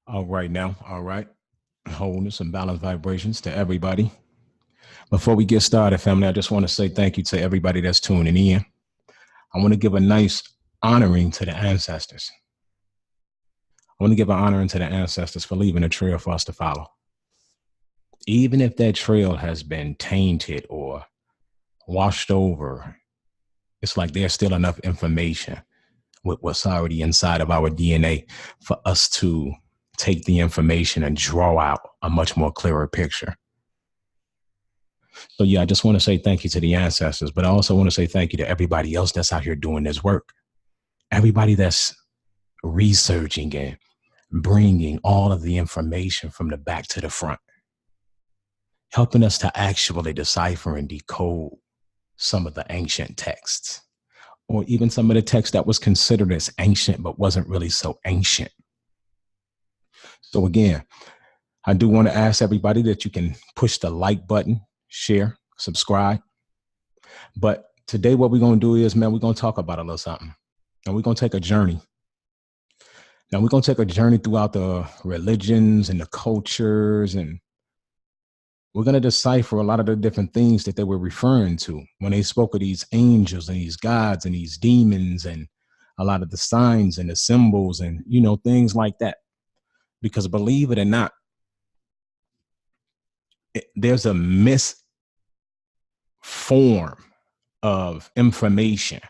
All right now. All right. Wholeness and balanced vibrations to everybody. Before we get started, family, I just want to say thank you to everybody that's tuning in. I want to give a nice honoring to the ancestors. I want to give an honoring to the ancestors for leaving a trail for us to follow. Even if that trail has been tainted or washed over, it's like there's still enough information with what's already inside of our DNA for us to take the information and draw out a much more clearer picture. So yeah, I just want to say thank you to the ancestors, but I also want to say thank you to everybody else that's out here doing this work. Everybody that's researching and bringing all of the information from the back to the front, helping us to actually decipher and decode some of the ancient texts, or even some of the text that was considered as ancient, but wasn't really so ancient. So again, I do want to ask everybody that you can push the like button, share, subscribe. But today what we're going to do is, man, we're going to talk about a little something. And we're going to take a journey. Now we're going to take a journey throughout the religions and the cultures, and we're going to decipher a lot of the different things that they were referring to when they spoke of these angels and these gods and these demons and a lot of the signs and the symbols and, you know, things like that. Because believe it or not, there's a misform of information.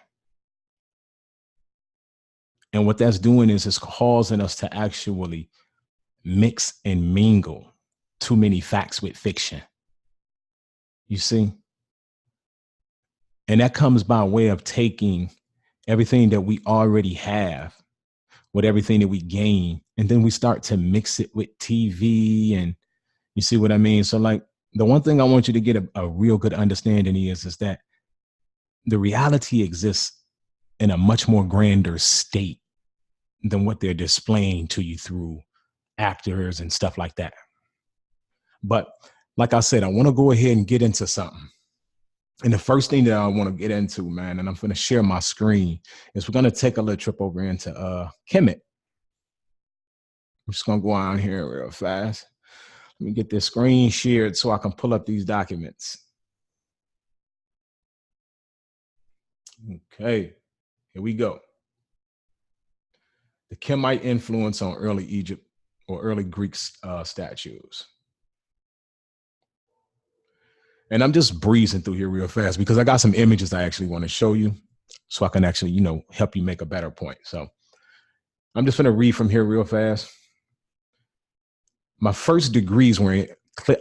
And what that's doing is it's causing us to actually mix and mingle too many facts with fiction. You see? And that comes by way of taking everything that we already have with everything that we gain, and then we start to mix it with TV, and you see what I mean? So like the one thing I want you to get a real good understanding is that the reality exists in a much more grander state than what they're displaying to you through actors and stuff like that. But like I said, I want to go ahead and get into something. And the first thing that I want to get into, man, and I'm going to share my screen, is we're going to take a little trip over into Kemetic. I'm just going to go on here real fast. Let me get this screen shared so I can pull up these documents. Okay, here we go. The Kemetic influence on early Egypt or early Greek statues. And I'm just breezing through here real fast because I got some images I actually want to show you so I can actually, you know, help you make a better point. So I'm just going to read from here real fast. My first degrees were in,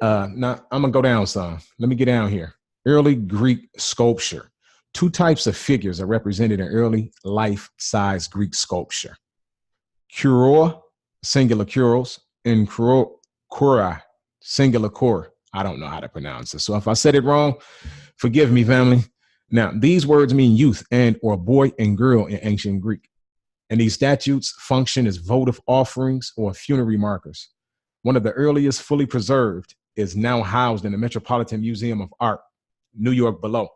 now I'm going to go down some. Let me get down here. Early Greek sculpture. Two types of figures are represented in early life-size Greek sculpture. Kuroi, singular kuros, and kura, singular kor. I don't know how to pronounce it. So if I said it wrong, forgive me, family. Now, these words mean youth and or boy and girl in ancient Greek. And these statues function as votive offerings or funerary markers. One of the earliest fully preserved is now housed in the Metropolitan Museum of Art, New York below.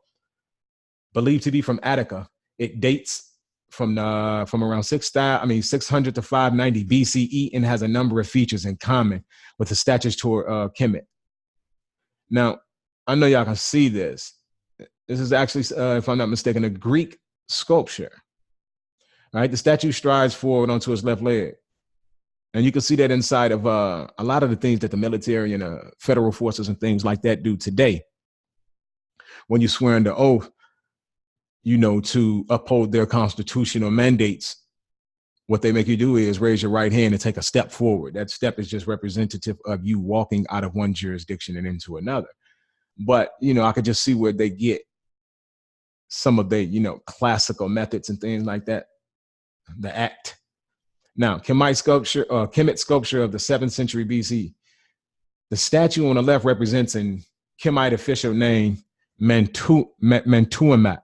Believed to be from Attica, it dates from around 600 to 590 BCE and has a number of features in common with the statues toward Kemet. Now, I know y'all can see this. This is actually, if I'm not mistaken, a Greek sculpture. All right, the statue strides forward onto its left leg. And you can see that inside of a lot of the things that the military and federal forces and things like that do today. When you swear under oath, you know, to uphold their constitutional mandates, what they make you do is raise your right hand and take a step forward. That step is just representative of you walking out of one jurisdiction and into another. But, you know, I could just see where they get some of the, you know, classical methods and things like that. The act. Now, Kemetic sculpture of the 7th century BC. The statue on the left represents an Kemetic official named Mentuamat,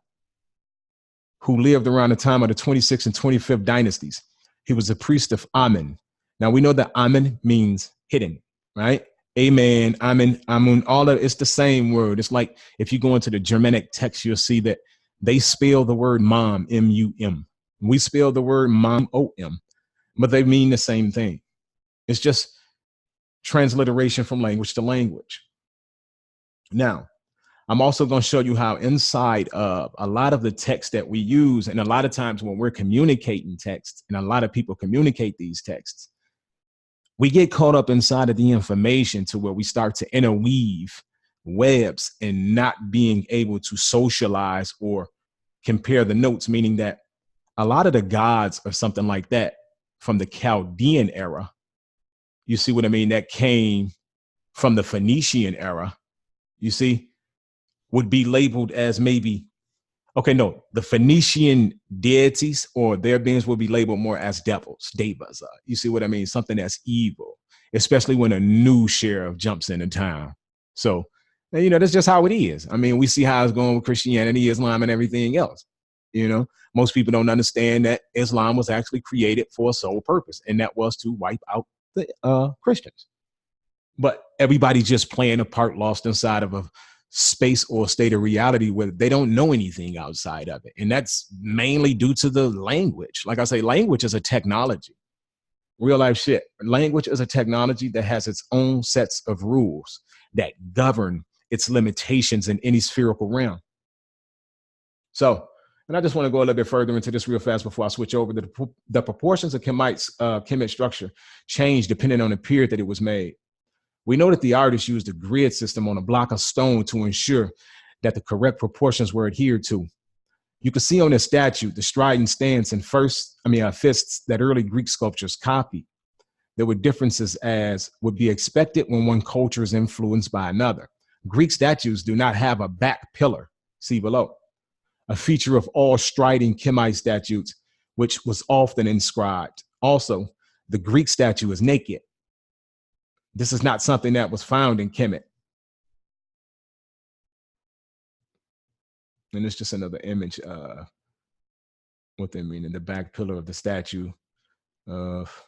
who lived around the time of the 26th and 25th dynasties. He was a priest of Amen. Now we know that Amen means hidden, right? Amen, Amen, Amun, all of it's the same word. It's like if you go into the Germanic text, you'll see that they spell the word mom, M-U-M. We spell the word mom, O-M, but they mean the same thing. It's just transliteration from language to language. Now, I'm also going to show you how inside of a lot of the text that we use, and a lot of times when we're communicating text, and a lot of people communicate these texts, we get caught up inside of the information to where we start to interweave webs and not being able to socialize or compare the notes, meaning that a lot of the gods or something like that from the Chaldean era, you see what I mean, that came from the Phoenician era, you see, would be labeled as maybe, okay, no, the Phoenician deities or their beings will be labeled more as devils, devas. You see what I mean? Something that's evil, especially when a new sheriff jumps into town. So, you know, that's just how it is. I mean, we see how it's going with Christianity, Islam, and everything else. You know, most people don't understand that Islam was actually created for a sole purpose, and that was to wipe out the Christians. But everybody's just playing a part lost inside of a space or state of reality where they don't know anything outside of it. And that's mainly due to the language. Like I say, language is a technology. Real life shit. Language is a technology that has its own sets of rules that govern its limitations in any spherical realm. So, and I just want to go a little bit further into this real fast before I switch over. The proportions of Kemetic structure change depending on the period that it was made. We know that the artist used a grid system on a block of stone to ensure that the correct proportions were adhered to. You can see on this statue the strident stance and fists that early Greek sculptures copied. There were differences as would be expected when one culture is influenced by another. Greek statues do not have a back pillar, see below, a feature of all striding Kemetic statues, which was often inscribed. Also, the Greek statue is naked. This is not something that was found in Kemet. And it's just another image what they mean in the back pillar of the statue of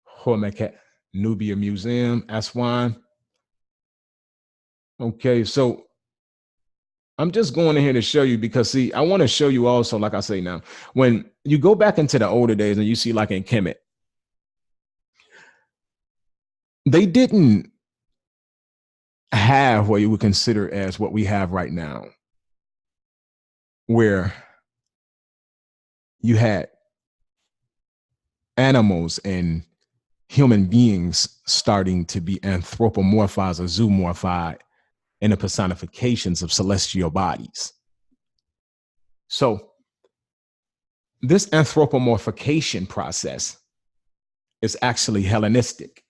Hormeket, Nubia Museum, Aswan. Okay, so I'm just going in here to show you because, see, I want to show you also, like I say now, when you go back into the older days and you see like in Kemet, they didn't have what you would consider as what we have right now, where you had animals and human beings starting to be anthropomorphized or zoomorphied in the personifications of celestial bodies. So this anthropomorphication process is actually Hellenistic.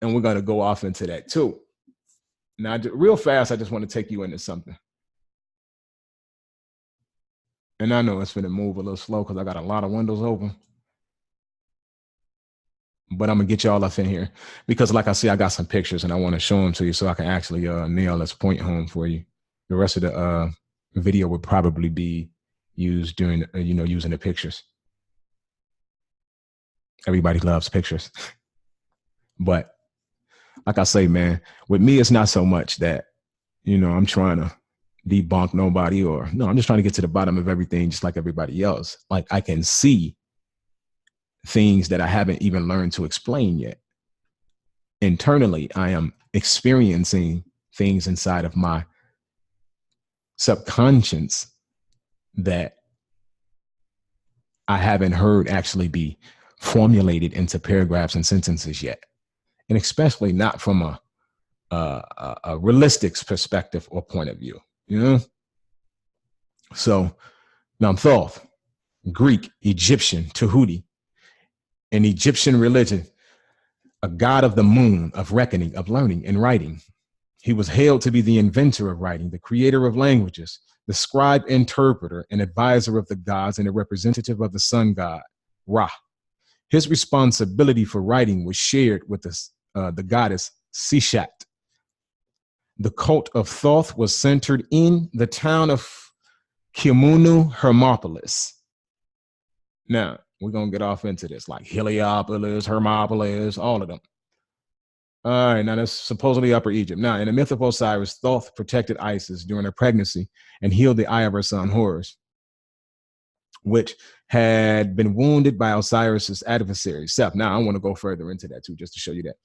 And we're going to go off into that too. Now, real fast, I just want to take you into something. And I know it's going to move a little slow because I got a lot of windows open. But I'm going to get y'all up in here because, like I say, I got some pictures and I want to show them to you so I can actually nail this point home for you. The rest of the video would probably be used during, using the pictures. Everybody loves pictures. But like I say, man, with me, it's not so much that, I'm trying to debunk nobody I'm just trying to get to the bottom of everything just like everybody else. Like I can see things that I haven't even learned to explain yet. Internally, I am experiencing things inside of my subconscious that I haven't heard actually be formulated into paragraphs and sentences yet. And especially not from a realistic perspective or point of view, So now Thoth, Greek, Egyptian, Tahuti, in Egyptian religion, a god of the moon, of reckoning, of learning and writing. He was hailed to be the inventor of writing, the creator of languages, the scribe, interpreter, and advisor of the gods, and a representative of the sun god, Ra. His responsibility for writing was shared with the goddess Sishat. The cult of Thoth was centered in the town of Kimunu, Hermopolis. Now, we're going to get off into this, like Heliopolis, Hermopolis, all of them. All right, now that's supposedly Upper Egypt. Now, in the myth of Osiris, Thoth protected Isis during her pregnancy and healed the eye of her son Horus, which had been wounded by Osiris's adversary, Seth. Now, I want to go further into that too, just to show you that.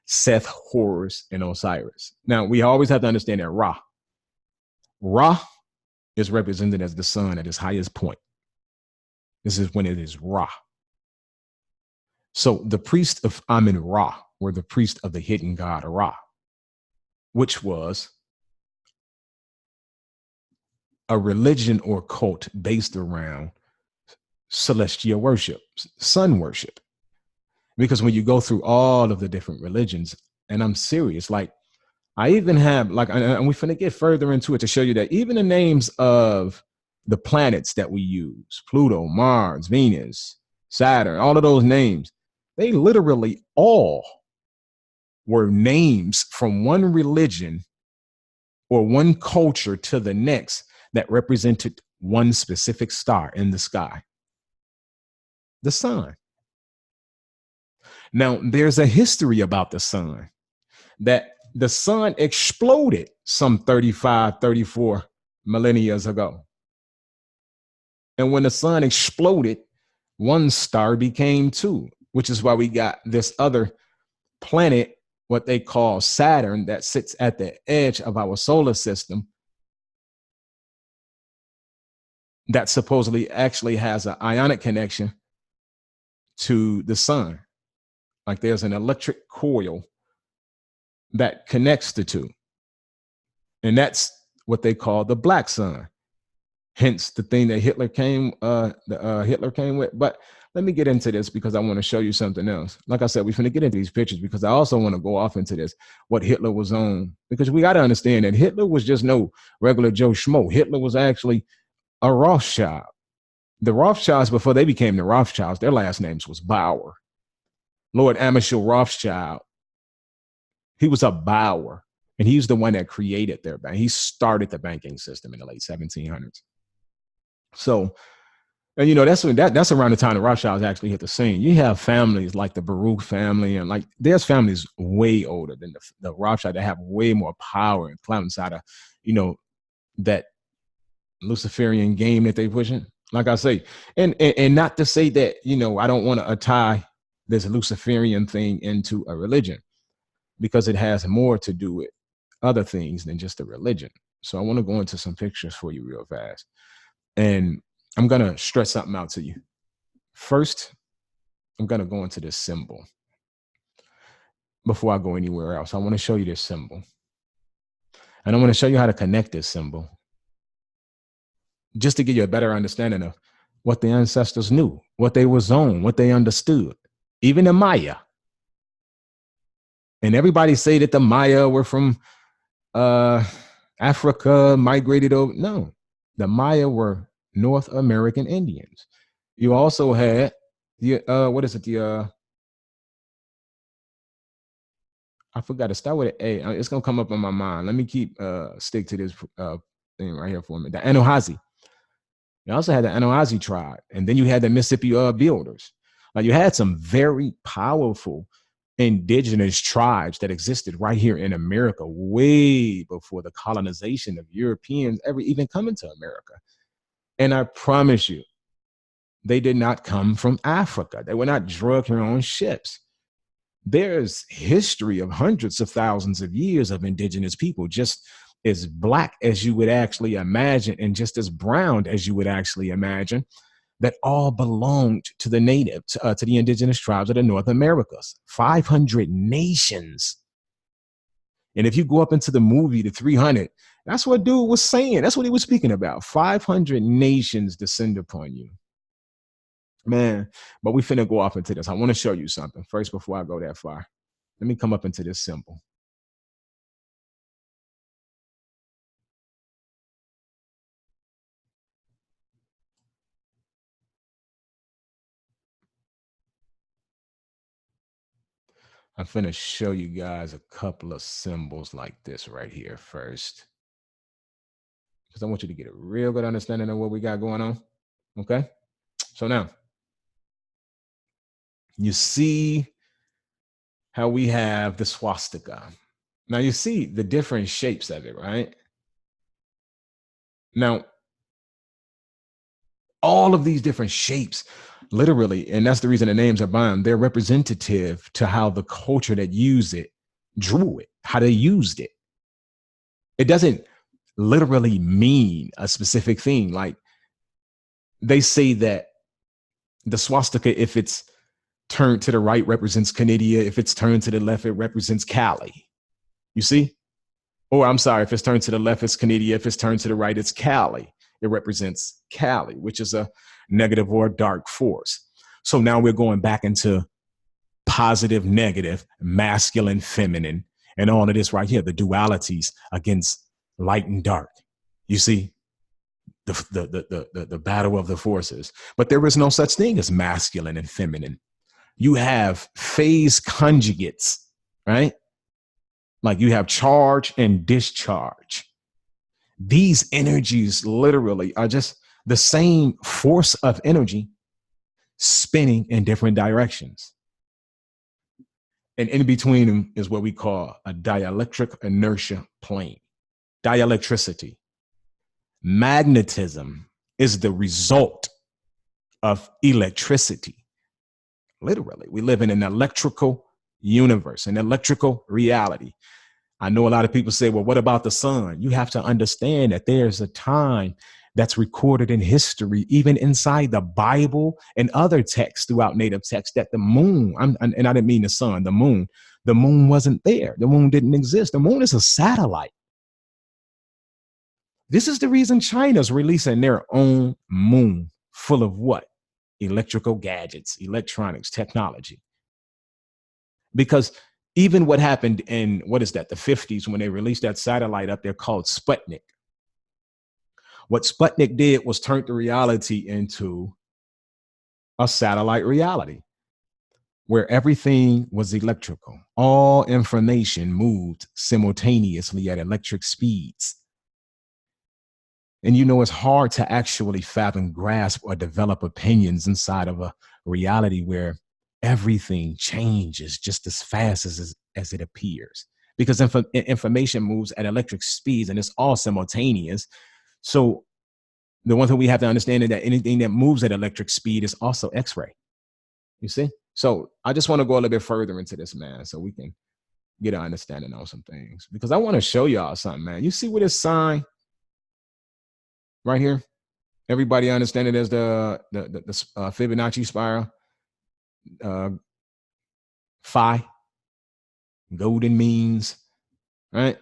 Seth, Horus, and Osiris. Now, we always have to understand that Ra is represented as the sun at its highest point. This is when it is Ra. So the priests of Amun-Ra were the priest of the hidden god Ra, which was a religion or cult based around celestial worship, sun worship. Because when you go through all of the different religions, and I'm serious, like I even have, like, and we're finna get further into it to show you that even the names of the planets that we use, Pluto, Mars, Venus, Saturn, all of those names, they literally all were names from one religion or one culture to the next that represented one specific star in the sky, the sun. Now, there's a history about the sun, that the sun exploded some 35, 34 millennia ago. And when the sun exploded, one star became two, which is why we got this other planet, what they call Saturn, that sits at the edge of our solar system, that supposedly actually has an ionic connection to the sun. Like there's an electric coil that connects the two. And that's what they call the black sun. Hence the thing that Hitler came with. But let me get into this because I want to show you something else. Like I said, we're going to get into these pictures because I also want to go off into this, what Hitler was on. Because we got to understand that Hitler was just no regular Joe Schmo. Hitler was actually a Rothschild. The Rothschilds, before they became the Rothschilds, their last names was Bauer. Lord Amichel Rothschild, he was a Bauer, and he's the one that created their bank. He started the banking system in the late 1700s. So, and you know, that's around the time the Rothschilds actually hit the scene. You have families like the Baruch family, and like there's families way older than the Rothschild that have way more power and clout inside of, you know, that Luciferian game that they pushing. Like I say, and not to say that, you know, I don't want to tie this Luciferian thing into a religion, because it has more to do with other things than just a religion. So I want to go into some pictures for you real fast. And I'm going to stress something out to you. First, I'm going to go into this symbol. Before I go anywhere else, I want to show you this symbol. And I want to show you how to connect this symbol, just to give you a better understanding of what the ancestors knew, what they was on, what they understood, even the Maya. And everybody say that the Maya were from Africa, migrated over. No, the Maya were North American Indians. You also had the what is it? I forgot to start with an A. It's gonna come up on my mind. Let me stick to this thing right here for a minute. The Anahazi. You also had the Anahazi tribe, and then you had the Mississippi builders. Now you had some very powerful indigenous tribes that existed right here in America way before the colonization of Europeans ever even coming to America. And I promise you, they did not come from Africa. They were not drugged here on ships. There's history of hundreds of thousands of years of indigenous people, just as black as you would actually imagine, and just as brown as you would actually imagine, that all belonged to the native, to the indigenous tribes of the North Americas. 500 nations. And if you go up into the movie, the 300, that's what dude was saying. That's what he was speaking about. 500 nations descend upon you. Man, but we finna go off into this. I want to show you something first before I go that far. Let me come up into this symbol. I'm finna show you guys a couple of symbols like this right here first, because I want you to get a real good understanding of what we got going on. Okay, so now you see how we have the swastika. Now you see the different shapes of it, right? Now, All of these different shapes, literally, and that's the reason the names are bound. They're representative to how the culture that used it drew it, how they used it. It doesn't literally mean a specific thing. Like they say that the swastika, if it's turned to the right, represents Canada. If it's turned to the left, it represents Cali. You see? Or I'm sorry, if it's turned to the left, it's Canada. If it's turned to the right, it's Cali. It represents Cali, which is a negative or dark force. So now we're going back into positive, negative, masculine, feminine, and all of this right here, the dualities against light and dark. You see? The battle of the forces. But there is no such thing as masculine and feminine. You have phase conjugates, right? Like you have charge and discharge. These energies literally are just the same force of energy spinning in different directions. And in between them is what we call a dielectric inertia plane, dielectricity. Magnetism is the result of electricity. Literally, we live in an electrical universe, an electrical reality. I know a lot of people say, well, what about the sun? You have to understand that there's a time that's recorded in history, even inside the Bible and other texts throughout native texts, that the moon, and I didn't mean the sun, the moon wasn't there. The moon didn't exist. The moon is a satellite. This is the reason China's releasing their own moon full of what? Electrical gadgets, electronics, technology. Because even what happened in, what is that, the 50s, when they released that satellite up there called Sputnik. What Sputnik did was turn the reality into a satellite reality where everything was electrical. All information moved simultaneously at electric speeds. And you know, it's hard to actually fathom, grasp, or develop opinions inside of a reality where everything changes just as fast as it appears. Because information moves at electric speeds and it's all simultaneous. So the one thing we have to understand is that anything that moves at electric speed is also X-ray. You see? So I just want to go a little bit further into this, man, so we can get an understanding on some things. Because I want to show y'all something, man. You see what this sign right here? Everybody understand it as the Fibonacci spiral. Phi, golden means, right?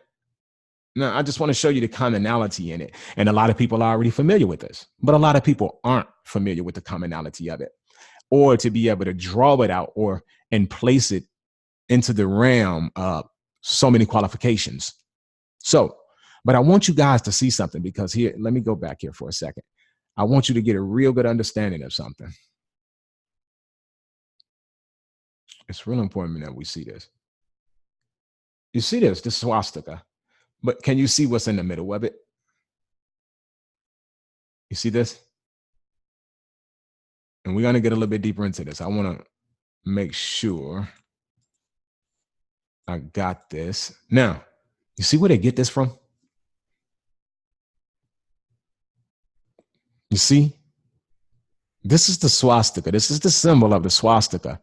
Now, I just want to show you the commonality in it. And a lot of people are already familiar with this, but a lot of people aren't familiar with the commonality of it, or to be able to draw it out and place it into the realm of so many qualifications. So, but I want you guys to see something, because here, let me go back here for a second. I want you to get a real good understanding of something. It's real important that we see this. You see this swastika, but can you see what's in the middle of it? You see this? And we're going to get a little bit deeper into this. I want to make sure I got this. Now, you see where they get this from? You see? This is the swastika. This is the symbol of the swastika.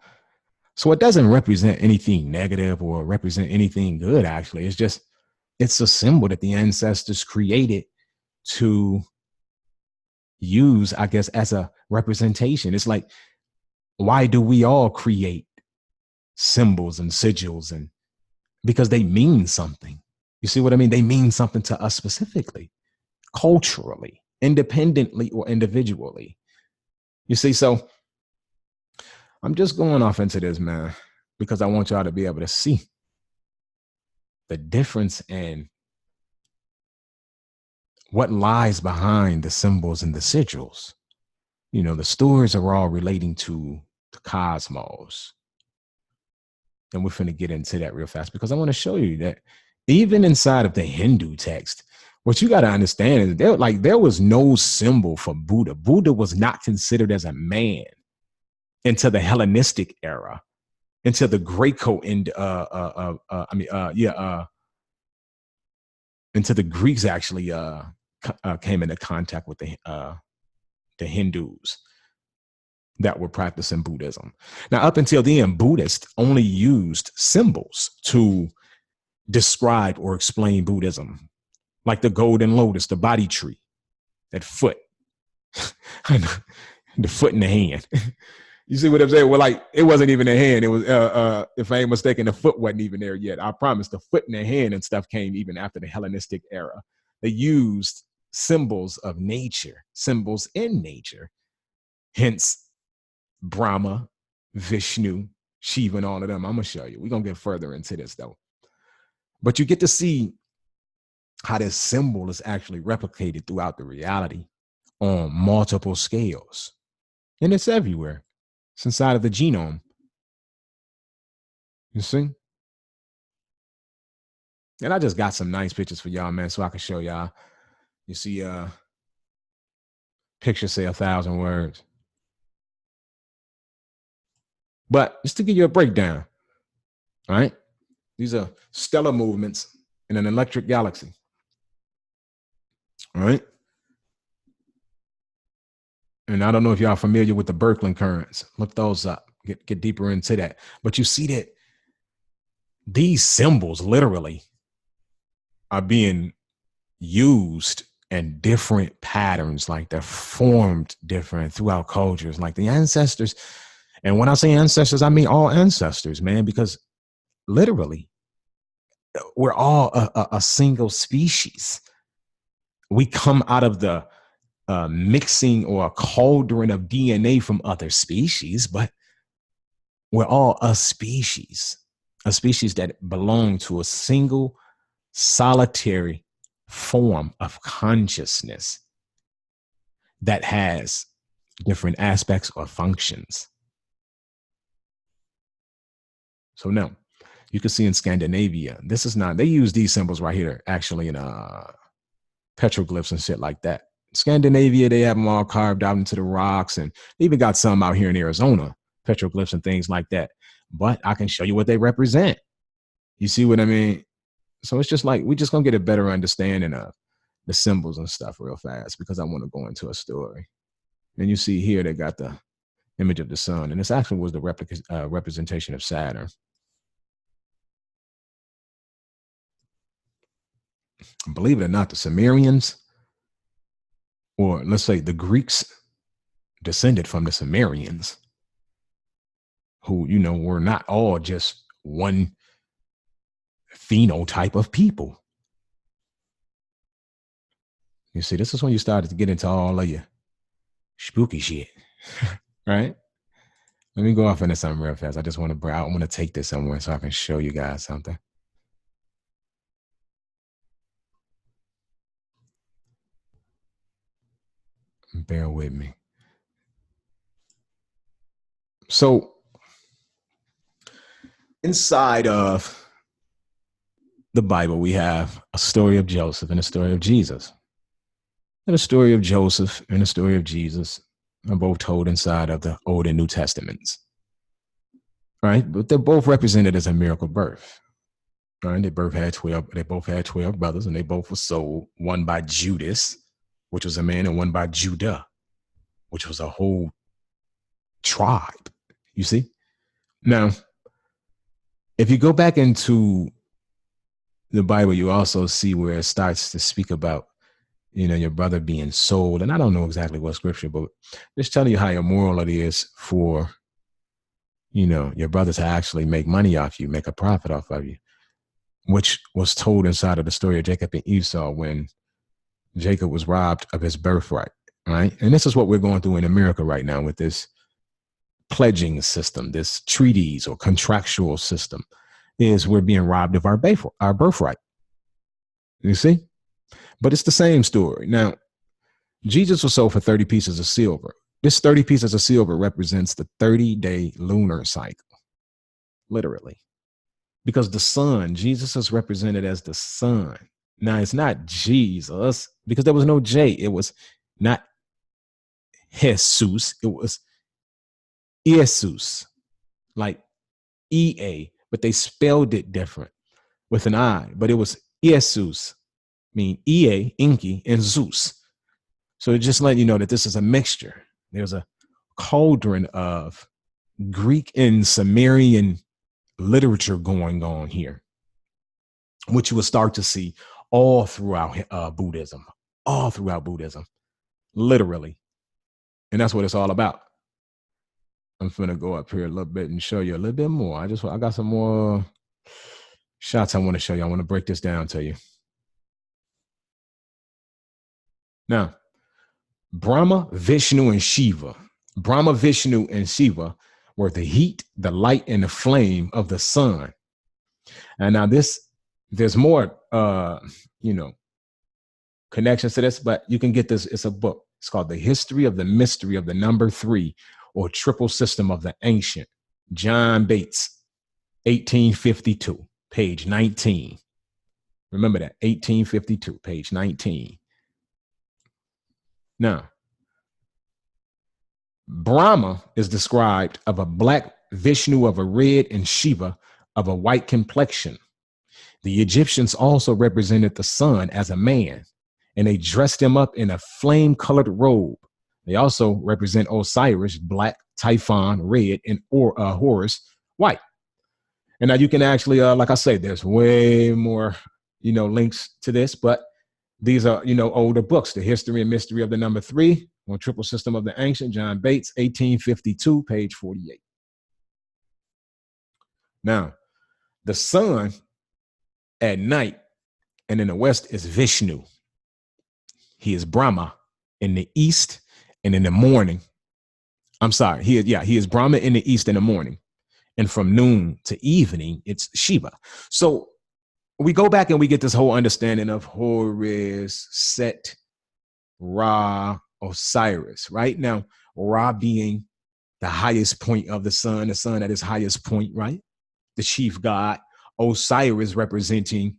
So it doesn't represent anything negative or represent anything good, actually. It's a symbol that the ancestors created to use, I guess, as a representation. It's like, why do we all create symbols and sigils? And because they mean something. You see what I mean? They mean something to us specifically, culturally, independently or individually. You see, so I'm just going off into this, man, because I want y'all to be able to see the difference in what lies behind the symbols and the sigils. You know, the stories are all relating to the cosmos. And we're finna get into that real fast, because I want to show you that even inside of the Hindu text, what you got to understand is there was no symbol for Buddha. Buddha was not considered as a man until the Hellenistic era, until the Greco until the Greeks actually came into contact with the Hindus that were practicing Buddhism. Now, up until then, Buddhists only used symbols to describe or explain Buddhism, like the golden lotus, the body tree, that foot, the foot in the hand. You see what I'm saying? Well, like, it wasn't even a hand. It was, if I ain't mistaken, the foot wasn't even there yet. I promise the foot in the hand and stuff came even after the Hellenistic era. They used symbols of nature, symbols in nature, hence Brahma, Vishnu, Shiva, and all of them. I'm going to show you. We're going to get further into this, though. But you get to see how this symbol is actually replicated throughout the reality on multiple scales. And it's everywhere. It's inside of the genome. You see? And I just got some nice pictures for y'all, man, so I can show y'all. You see, pictures say 1,000 words. But just to give you a breakdown, all right? These are stellar movements in an electric galaxy. All right? And I don't know if y'all are familiar with the Birkeland currents. Look those up. Get deeper into that. But you see that these symbols literally are being used in different patterns, like they're formed different throughout cultures, like the ancestors. And when I say ancestors, I mean all ancestors, man, because literally we're all a single species. We come out of the mixing or a cauldron of DNA from other species, but we're all a species that belong to a single solitary form of consciousness that has different aspects or functions. So now you can see in Scandinavia, this is not, they use these symbols right here actually in petroglyphs and shit like that. Scandinavia, they have them all carved out into the rocks, and they even got some out here in Arizona, petroglyphs and things like that. But I can show you what they represent. You see what I mean? So it's just like, we're just going to get a better understanding of the symbols and stuff real fast, because I want to go into a story. And you see here, they got the image of the sun, and this actually was the representation of Saturn. Believe it or not, the Sumerians, or let's say the Greeks, descended from the Sumerians, who, you know, were not all just one phenotype of people. You see, this is when you started to get into all of your spooky shit, right? Let me go off into something real fast. I just want to, I want to take this somewhere so I can show you guys something. Bear with me. So inside of the Bible, we have a story of Joseph and a story of Jesus. And the story of Joseph and the story of Jesus are both told inside of the Old and New Testaments. Right? But they're both represented as a miracle birth. Right? They both had 12 brothers, and they both were sold, one by Judas, which was a man, and one by Judah, which was a whole tribe. You see? Now, if you go back into the Bible, you also see where it starts to speak about, you know, your brother being sold. And I don't know exactly what scripture, but just telling you how immoral it is for, you know, your brother to actually make money off you, make a profit off of you, which was told inside of the story of Jacob and Esau when Jacob was robbed of his birthright, right? And this is what we're going through in America right now with this pledging system, this treaties or contractual system, is we're being robbed of our birthright. You see? But it's the same story. Now, Jesus was sold for 30 pieces of silver. This 30 pieces of silver represents the 30-day lunar cycle, literally. Because the sun, Jesus is represented as the sun. Now, it's not Jesus, because there was no J. It was not Jesus. It was Jesus, like EA, but they spelled it different with an I. But it was Jesus, mean EA, Inky, and Zeus. So just letting you know that this is a mixture. There's a cauldron of Greek and Sumerian literature going on here, which you will start to see all throughout Buddhism, literally. And that's what it's all about. I'm going to go up here a little bit and show you a little bit more. I got some more shots I want to show you. I want to break this down to you. Now, Brahma, Vishnu, and Shiva. Brahma, Vishnu, and Shiva were the heat, the light, and the flame of the sun. And now there's more, connections to this, but you can get this. It's a book. It's called The History of the Mystery of the Number 3, or Triple System of the Ancient. John Bates, 1852, page 19. Remember that, 1852, page 19. Now, Brahma is described of a black, Vishnu of a red, and Shiva of a white complexion. The Egyptians also represented the sun as a man, and they dressed him up in a flame-colored robe. They also represent Osiris, black, Typhon, red, and Horus, white. And now you can actually, like I say, there's way more, links to this, but these are, older books. The History and Mystery of the Number 3, on Triple System of the Ancient, John Bates, 1852, page 48. Now, the sun at night and in the west is Vishnu. He is Brahma in the east and in the morning. I'm sorry. He is Brahma in the east in the morning. And from noon to evening, it's Shiva. So we go back and we get this whole understanding of Horus, Set, Ra, Osiris, right? Now, Ra being the highest point of the sun at its highest point, right? The chief god. Osiris representing,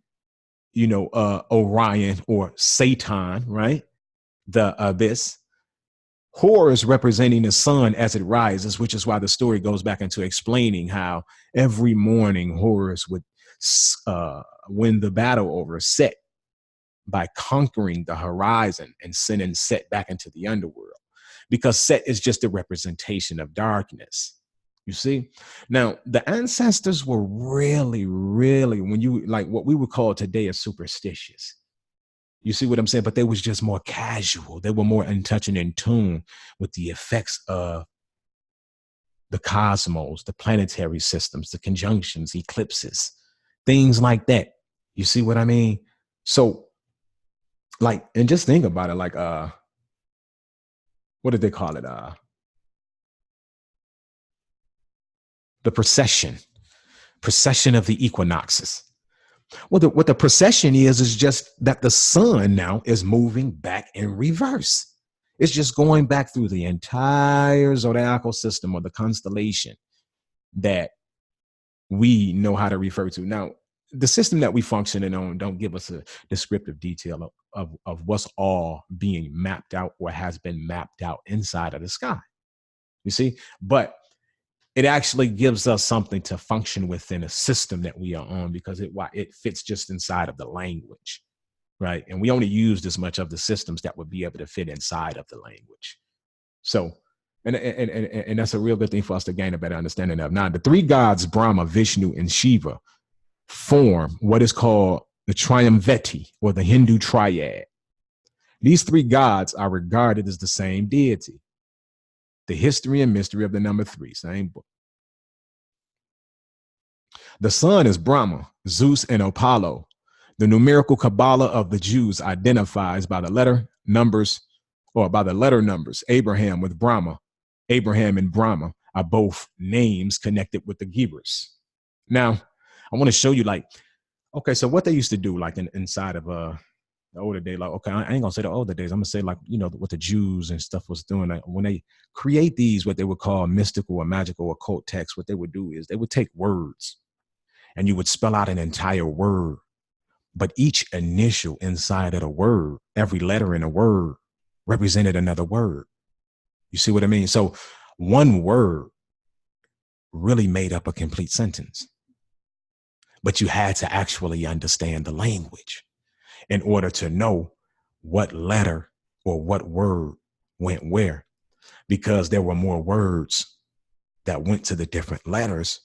Orion or Satan, right? The abyss. Horus representing the sun as it rises, which is why the story goes back into explaining how every morning Horus would win the battle over Set by conquering the horizon and sending Set back into the underworld, because Set is just a representation of darkness. You see? Now, the ancestors were really, really, when you like what we would call today as superstitious. You see what I'm saying? But they was just more casual. They were more in touch and in tune with the effects of the cosmos, the planetary systems, the conjunctions, eclipses, things like that. You see what I mean? So, and just think about it, what did they call it? The procession of the equinoxes. Well, what the procession is just that the sun now is moving back in reverse. It's just going back through the entire zodiacal system or the constellation that we know how to refer to. Now, the system that we functioning on don't give us a descriptive detail of what's all being mapped out or has been mapped out inside of the sky. You see? But it actually gives us something to function within a system that we are on, because it fits just inside of the language, right? And we only use this much of the systems that would be able to fit inside of the language. So, and that's a real good thing for us to gain a better understanding of. Now, the three gods, Brahma, Vishnu, and Shiva, form what is called the Triumvirate, or the Hindu triad. These three gods are regarded as the same deity. The History and Mystery of the Number 3, same book. The sun is Brahma, Zeus, and Apollo. The numerical Kabbalah of the Jews identifies by the letter numbers. Abraham with Brahma. Abraham and Brahma are both names connected with the Gebers. Now, I want to show you, okay, so what they used to do, inside of the older day, okay, I ain't gonna say the older days. I'm gonna say what the Jews and stuff was doing. When they create these, what they would call mystical or magical occult texts, what they would do is they would take words and you would spell out an entire word, but each initial inside of the word, every letter in a word represented another word. You see what I mean? So one word really made up a complete sentence, but you had to actually understand the language in order to know what letter or what word went where, because there were more words that went to the different letters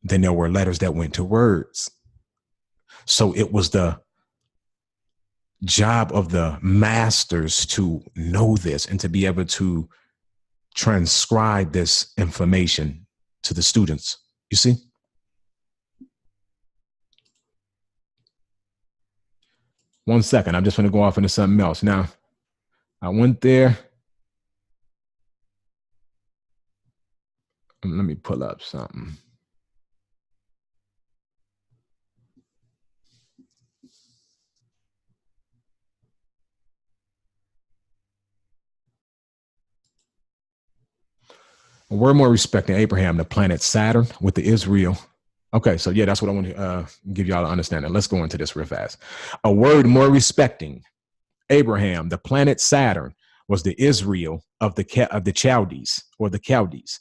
than there were letters that went to words. So it was the job of the masters to know this and to be able to transcribe this information to the students. You see? One second. I'm just going to go off into something else. Now, I went there. Let me pull up something. We're more respecting Abraham, the planet Saturn, with the Israel. Okay, so yeah, that's what I want to give y'all an understanding. Let's go into this real fast. A word more respecting Abraham, the planet Saturn, was the Israel of the Chaldees, or the Chaldees,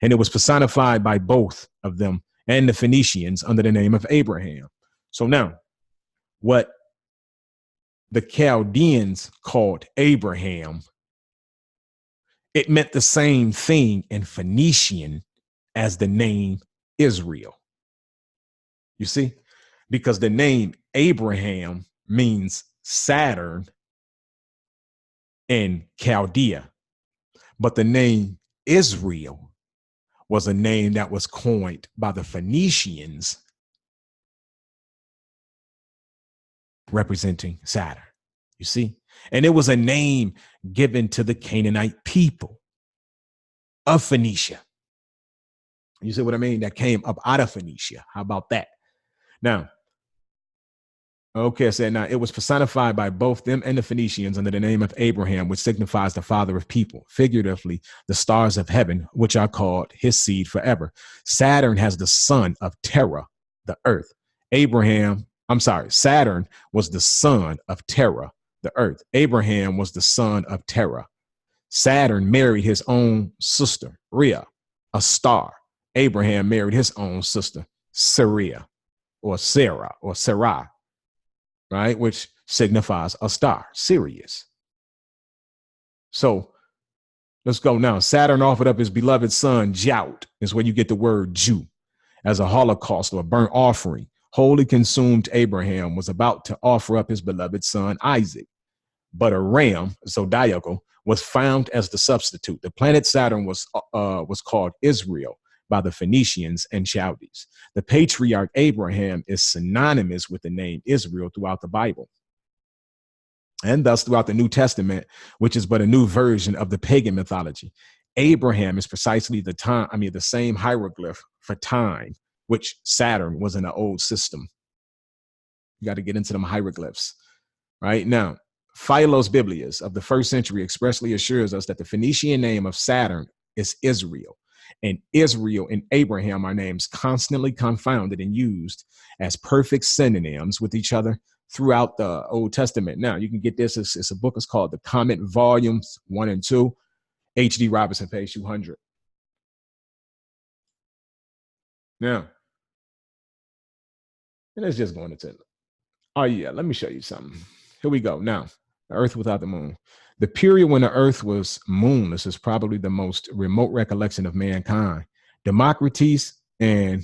and it was personified by both of them and the Phoenicians under the name of Abraham. So now, what the Chaldeans called Abraham, it meant the same thing in Phoenician as the name Israel. You see, because the name Abraham means Saturn in Chaldea, but the name Israel was a name that was coined by the Phoenicians representing Saturn. You see, and it was a name given to the Canaanite people of Phoenicia. You see what I mean? That came up out of Phoenicia. How about that? Now, okay, I said now it was personified by both them and the Phoenicians under the name of Abraham, which signifies the father of people, figuratively, the stars of heaven, which are called his seed forever. Saturn has the son of Terra, the earth. Saturn was the son of Terra, the earth. Abraham was the son of Terra. Saturn married his own sister, Rhea, a star. Abraham married his own sister, Sarah, or Sarah, or Sarai, right? Which signifies a star, Sirius. So let's go now. Saturn offered up his beloved son, Jout, is where you get the word Jew, as a holocaust or burnt offering. Wholly consumed Abraham was about to offer up his beloved son, Isaac. But a ram, zodiacal, was found as the substitute. The planet Saturn was called Israel by the Phoenicians and Chaldees. The patriarch Abraham is synonymous with the name Israel throughout the Bible, and thus throughout the New Testament, which is but a new version of the pagan mythology. Abraham is precisely the same hieroglyph for time, which Saturn was in the old system. You got to get into them hieroglyphs. Right now, Philos Biblius of the 1st century expressly assures us that the Phoenician name of Saturn is Israel, and Israel and Abraham are names constantly confounded and used as perfect synonyms with each other throughout the Old Testament. Now, you can get this. It's a book. It's called The Comet, Volumes 1 and 2, H.D. Robinson, page 200. Now, and let's just go into it. Oh, yeah, let me show you something. Here we go. Now, the Earth without the moon. The period when the Earth was moonless is probably the most remote recollection of mankind. Democritus and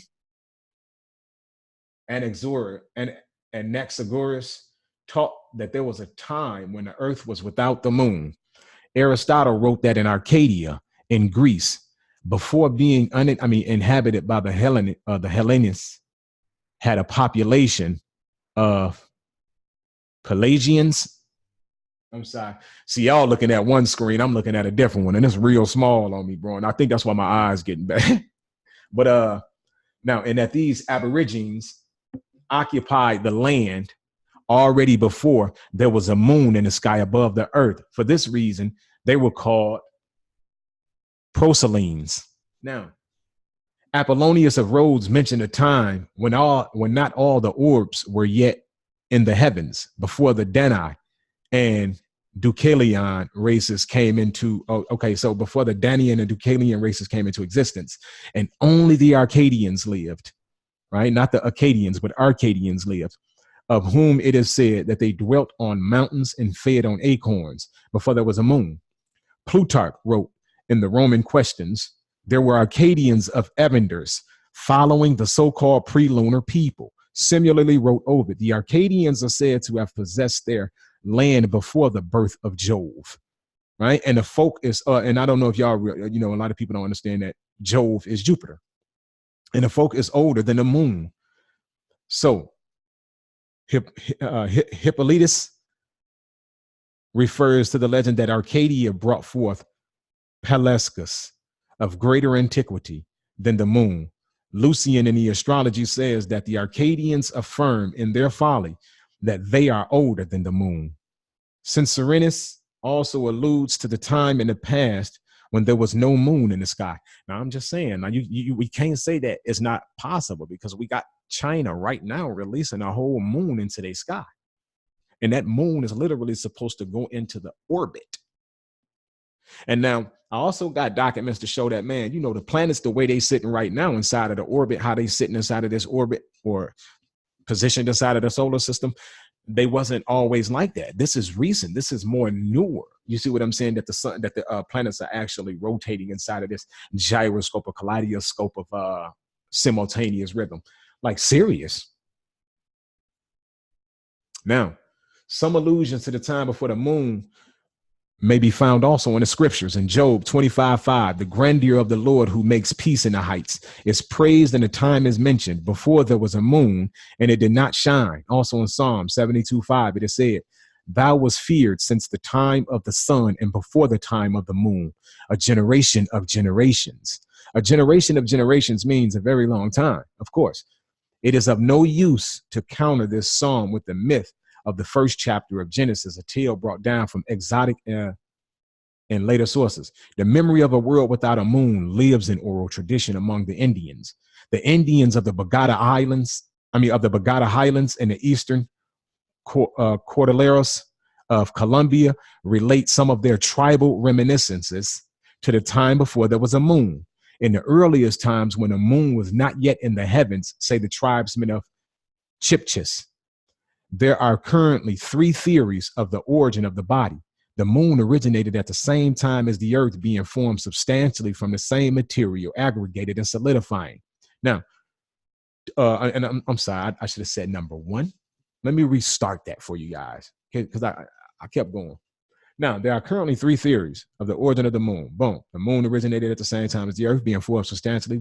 Anaxagoras taught that there was a time when the Earth was without the moon. Aristotle wrote that in Arcadia, in Greece, before being inhabited by the Hellenists, had a population of Pelagians. I'm sorry. See, y'all looking at one screen. I'm looking at a different one, and it's real small on me, bro. And I think that's why my eyes getting bad. But now, and that these Aborigines occupied the land already before there was a moon in the sky above the earth. For this reason, they were called Proselynes. Now, Apollonius of Rhodes mentioned a time when not all the orbs were yet in the heavens, before the Dani and Deucalion races came into, so before the Danian and Deucalion races came into existence, and only the Arcadians lived, right? Not the Akkadians, but Arcadians lived. of whom it is said that they dwelt on mountains and fed on acorns before there was a moon. Plutarch wrote in the Roman Questions, there were Arcadians of Evanders following the so-called pre-lunar people. Similarly, wrote Ovid, the Arcadians are said to have possessed their land before the birth of Jove, right? And the folk is, and I don't know if y'all, you know, a lot of people don't understand that Jove is Jupiter. And the folk is older than the moon. So Hippolytus refers to the legend that Arcadia brought forth Pelasgus of greater antiquity than the moon. Lucian in the astrology says that the Arcadians affirm in their folly that they are older than the moon. Censorinus also alludes to the time in the past when there was no moon in the sky. Now, I'm just saying, now we can't say that it's not possible, because we got China right now releasing a whole moon into their sky. And that moon is literally supposed to go into the orbit. And now I also got documents to show that, man, you know, the planets, the way they sitting right now inside of the orbit, how they sitting inside of this orbit or positioned inside of the solar system, they wasn't always like that. This is recent. This is more newer. You see what I'm saying? That the sun, that the planets are actually rotating inside of this gyroscope or kaleidoscope of simultaneous rhythm, like serious. Now, some allusions to the time before the moon may be found also in the scriptures. In Job 25:5, the grandeur of the Lord who makes peace in the heights is praised, and the time is mentioned before there was a moon and it did not shine. Also in Psalm 72:5, it is said, thou was feared since the time of the sun and before the time of the moon, a generation of generations. A generation of generations means a very long time, of course. It is of no use to counter this psalm with the myth of the first chapter of Genesis, a tale brought down from exotic and later sources. The memory of a world without a moon lives in oral tradition among the Indians. The Indians of the Bagata Islands, of the Bagata Highlands in the eastern Cordilleras of Colombia relate some of their tribal reminiscences to the time before there was a moon. In the earliest times when a moon was not yet in the heavens, say the tribesmen of Chipchas, there are currently 3 theories of the origin of the body. The moon originated at the same time as the earth, being formed substantially from the same material, aggregated and solidifying. Now, and I'm sorry, I should have said number 1. Let me restart that for you guys, because I kept going. Now, there are currently 3 theories of the origin of the moon. Boom. The moon originated at the same time as the earth, being formed substantially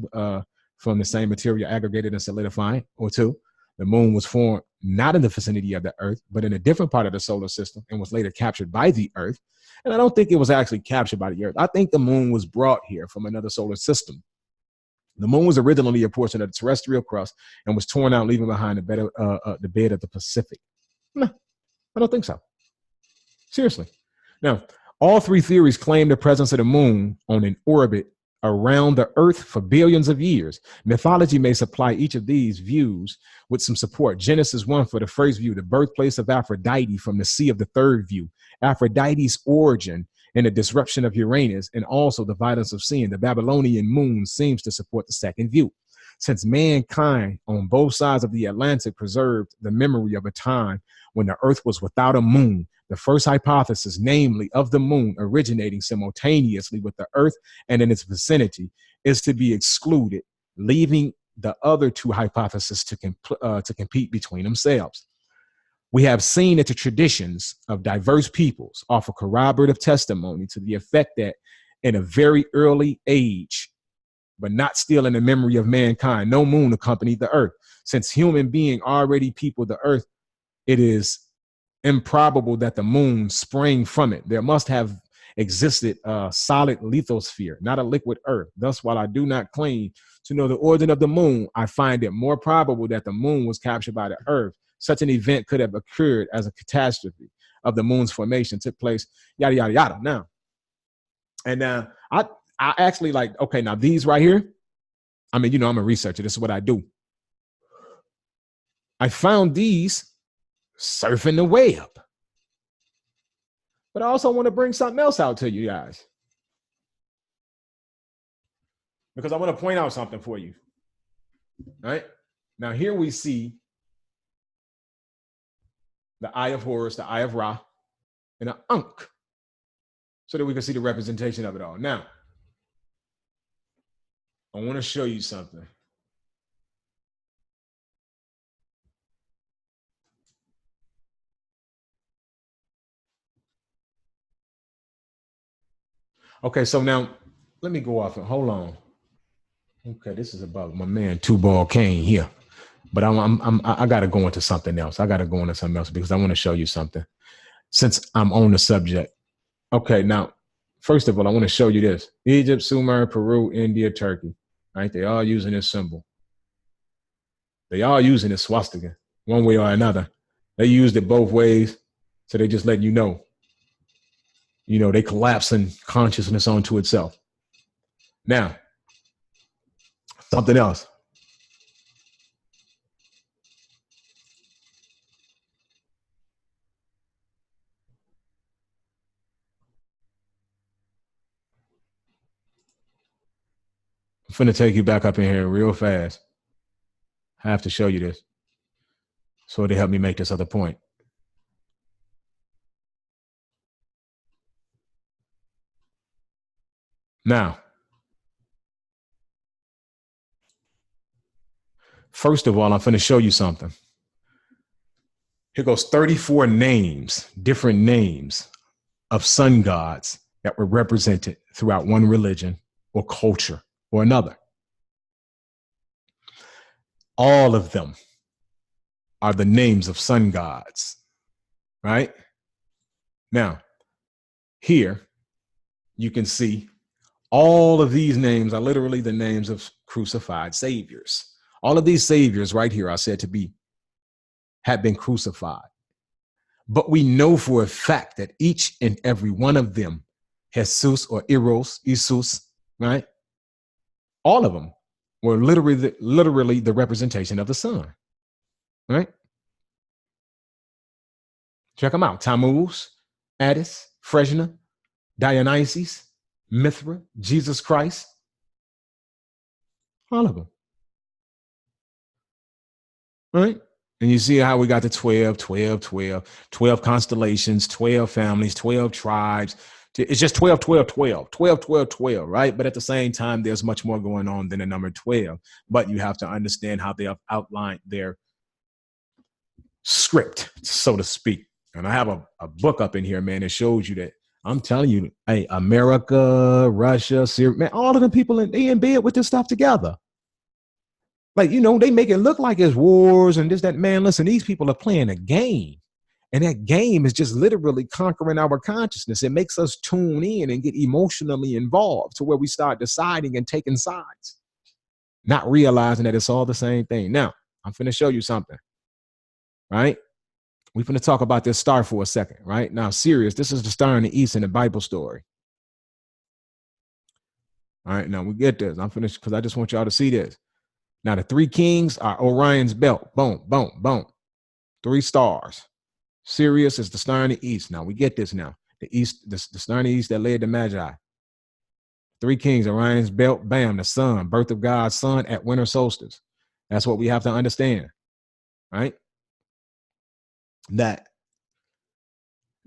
from the same material, aggregated and solidifying. Or 2, the moon was formed not in the vicinity of the earth, but in a different part of the solar system and was later captured by the earth. And I don't think it was actually captured by the earth. I think the moon was brought here from another solar system. The moon was originally a portion of the terrestrial crust and was torn out, leaving behind the bed of the Pacific. No, I don't think so. Seriously. Now, all 3 theories claim the presence of the moon on an orbit around the earth for billions of years. Mythology may supply each of these views with some support. Genesis 1 for the first view, the birthplace of Aphrodite, from the sea of the third view, Aphrodite's origin and the disruption of Uranus, and also the violence of sin. The Babylonian moon seems to support the second view. Since mankind on both sides of the Atlantic preserved the memory of a time when the earth was without a moon, the first hypothesis, namely of the moon originating simultaneously with the earth and in its vicinity, is to be excluded, leaving the other 2 hypotheses to compete between themselves. We have seen that the traditions of diverse peoples offer corroborative testimony to the effect that in a very early age, but not still in the memory of mankind, no moon accompanied the earth. Since human being already peopled the earth, it is improbable that the moon sprang from it. There must have existed a solid lithosphere, not a liquid earth. Thus, while I do not claim to know the origin of the moon, I find it more probable that the moon was captured by the earth. Such an event could have occurred as a catastrophe of the moon's formation took place, yada, yada, yada. Now, and I actually like, okay, now these right here, I mean, you know, I'm a researcher. This is what I do. I found these surfing the web. But I also want to bring something else out to you guys, because I want to point out something for you. All right. Now, here we see the Eye of Horus, the Eye of Ra, and an Ankh, so that we can see the representation of it all. Now, I want to show you something. Okay, so now let me go off and hold on. Okay, this is about my man Two Ball Kane here, but I got to go into something else. I got to go into something else because I want to show you something since I'm on the subject. Okay, now, first of all, I want to show you this: Egypt, Sumer, Peru, India, Turkey. Right? They all using this symbol. They all using this swastika one way or another. They used it both ways, so they just let you know. You know, they collapsing consciousness onto itself. Now, something else. I'm finna take you back up in here real fast. I have to show you this so they help me make this other point. Now, first of all, I'm finna show you something. Here goes 34 names, different names of sun gods that were represented throughout one religion or culture or another. All of them are the names of sun gods, right? Now, here you can see all of these names are literally the names of crucified saviors. All of these saviors right here are said to have been crucified. But we know for a fact that each and every one of them, Jesus or Eros, Isus, right? All of them were literally the representation of the sun, right? Check them out: Tammuz, Attis, Fresna, Dionysus, Mithra, Jesus Christ, all of them, right? And you see how we got the 12, 12, 12, 12 constellations, 12 families, 12 tribes. It's just 12, 12, 12, 12, 12, 12, right? But at the same time, there's much more going on than the number 12. But you have to understand how they have outlined their script, so to speak. And I have a book up in here, man, that shows you that. I'm telling you, hey, America, Russia, Syria, man, all of them people, they in bed with this stuff together. Like, you know, they make it look like it's wars and this, that. Man, listen, these people are playing a game. And that game is just literally conquering our consciousness. It makes us tune in and get emotionally involved to where we start deciding and taking sides, not realizing that it's all the same thing. Now, I'm finna show you something, right? We're finna talk about this star for a second, right? Now, Sirius, this is the star in the east in the Bible story. All right, now we get this. I'm finished because I just want y'all to see this. Now, the three kings are Orion's belt. Boom, boom, boom. 3 stars. Sirius is the star in the east. Now, we get this now. The east, the star in the east that led the Magi. 3 kings, Orion's belt, bam, the sun, birth of God's son at winter solstice. That's what we have to understand, right? That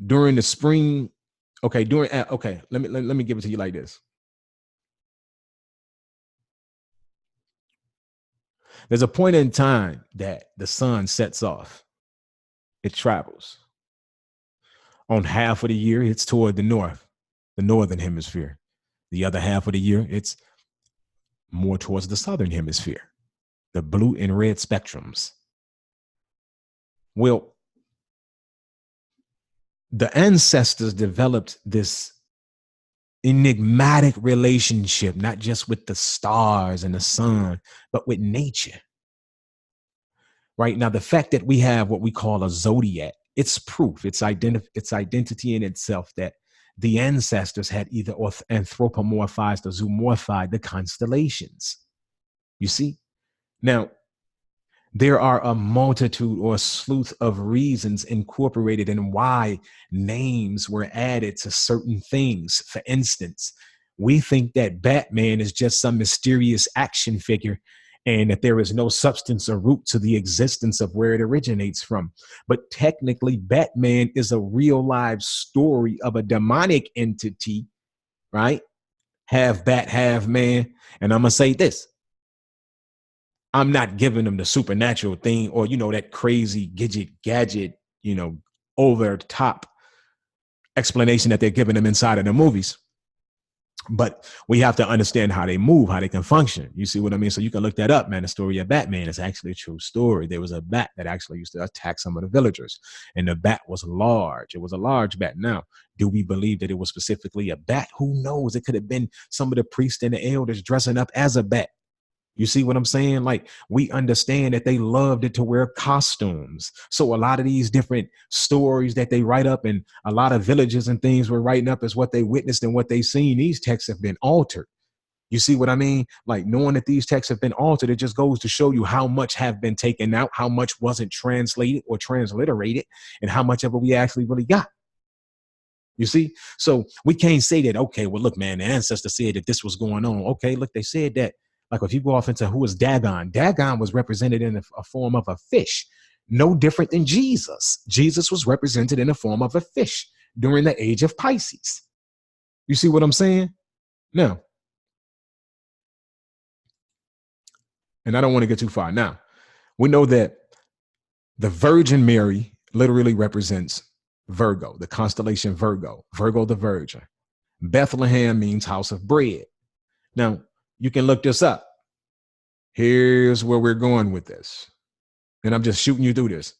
during the spring, okay, let me give it to you like this. There's a point in time that the sun sets off. It travels. On half of the year, it's toward the north, the northern hemisphere. The other half of the year, it's more towards the southern hemisphere, the blue and red spectrums. Well, the ancestors developed this enigmatic relationship, not just with the stars and the sun, but with nature. Right now, the fact that we have what we call a zodiac, it's proof, it's identity in itself that the ancestors had either anthropomorphized or zoomorphized the constellations. You see? Now, there are a multitude or a slew of reasons incorporated in why names were added to certain things. For instance, we think that Batman is just some mysterious action figure, and that there is no substance or root to the existence of where it originates from. But technically, Batman is a real live story of a demonic entity, right? Half bat, half man. And I'm going to say this. I'm not giving them the supernatural thing or, that crazy gadget, over the top explanation that they're giving them inside of the movies. But we have to understand how they move, how they can function. You see what I mean? So you can look that up, man. The story of Batman is actually a true story. There was a bat that actually used to attack some of the villagers, and the bat was large. It was a large bat. Now, do we believe that it was specifically a bat? Who knows? It could have been some of the priests and the elders dressing up as a bat. You see what I'm saying? Like, we understand that they loved it to wear costumes. So a lot of these different stories that they write up, and a lot of villages and things were writing up as what they witnessed and what they seen. These texts have been altered. You see what I mean? Like, knowing that these texts have been altered, it just goes to show you how much have been taken out, how much wasn't translated or transliterated, and how much of it we actually really got. You see? So we can't say that, okay, well, look, man, the ancestors said that this was going on. Okay, look, they said that. Like, if you go off into who is Dagon, Dagon was represented in a form of a fish, no different than Jesus. Jesus was represented in the form of a fish during the age of Pisces. You see what I'm saying? Now, and I don't want to get too far. Now, we know that the Virgin Mary literally represents Virgo, the constellation Virgo, Virgo the Virgin. Bethlehem means house of bread. Now, you can look this up. Here's where we're going with this. And I'm just shooting you through this.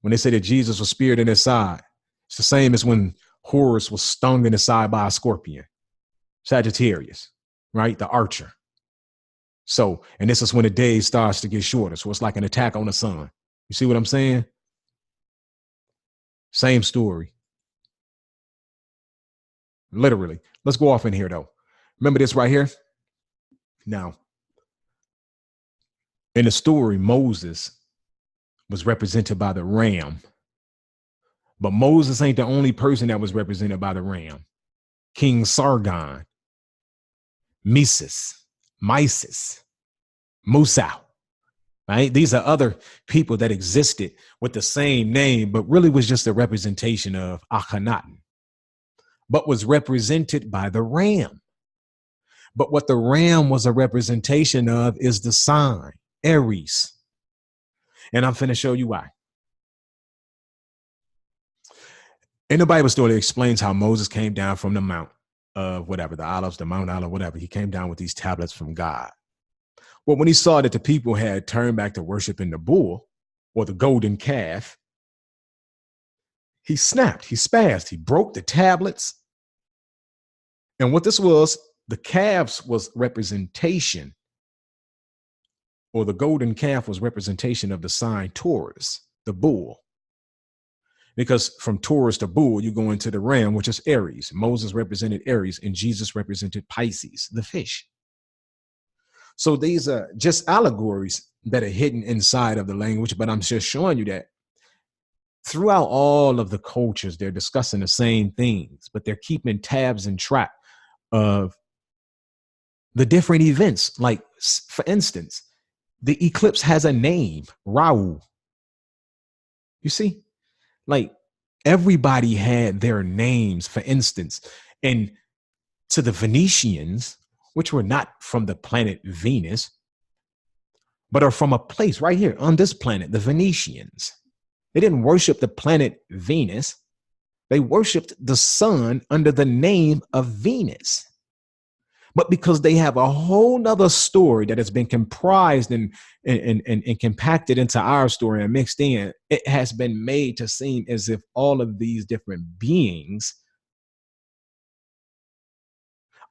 When they say that Jesus was speared in his side, it's the same as when Horus was stung in his side by a scorpion. Sagittarius, right? The archer. So, and this is when the day starts to get shorter. So it's like an attack on the sun. You see what I'm saying? Same story. Literally. Let's go off in here, though. Remember this right here? Now, in the story, Moses was represented by the ram. But Moses ain't the only person that was represented by the ram. King Sargon, Mises, Musa, right? These are other people that existed with the same name, but really was just a representation of Akhenaten, but was represented by the ram. But what the ram was a representation of is the sign, Aries. And I'm finna show you why. In the Bible story, it explains how Moses came down from the mount of whatever, the olives, the Mount Olive, whatever. He came down with these tablets from God. Well, when he saw that the people had turned back to worshiping the bull or the golden calf, he snapped, he spazzed, he broke the tablets. And what this was, the calves was representation, or the golden calf was representation of the sign Taurus, the bull. Because from Taurus to bull, you go into the ram, which is Aries. Moses represented Aries and Jesus represented Pisces, the fish. So these are just allegories that are hidden inside of the language, but I'm just showing you that throughout all of the cultures, they're discussing the same things, but they're keeping tabs and track of the different events. Like, for instance, the eclipse has a name, Rahu. You see, like, everybody had their names, for instance, and to the Venetians, which were not from the planet Venus, but are from a place right here on this planet, the Venetians. They didn't worship the planet Venus. They worshiped the sun under the name of Venus. But because they have a whole nother story that has been comprised and compacted into our story and mixed in, it has been made to seem as if all of these different beings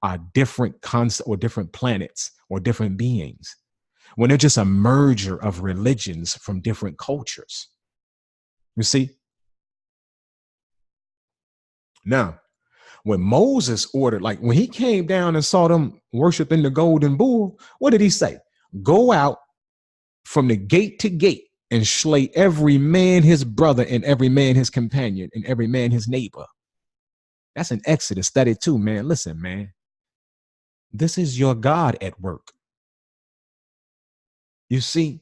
are different concepts or different planets or different beings, when they're just a merger of religions from different cultures. You see? Now, when Moses ordered, like when he came down and saw them worshiping the golden bull, what did he say? Go out from the gate to gate and slay every man his brother and every man his companion and every man his neighbor. That's in Exodus 32, man. Listen, man. This is your God at work. You see?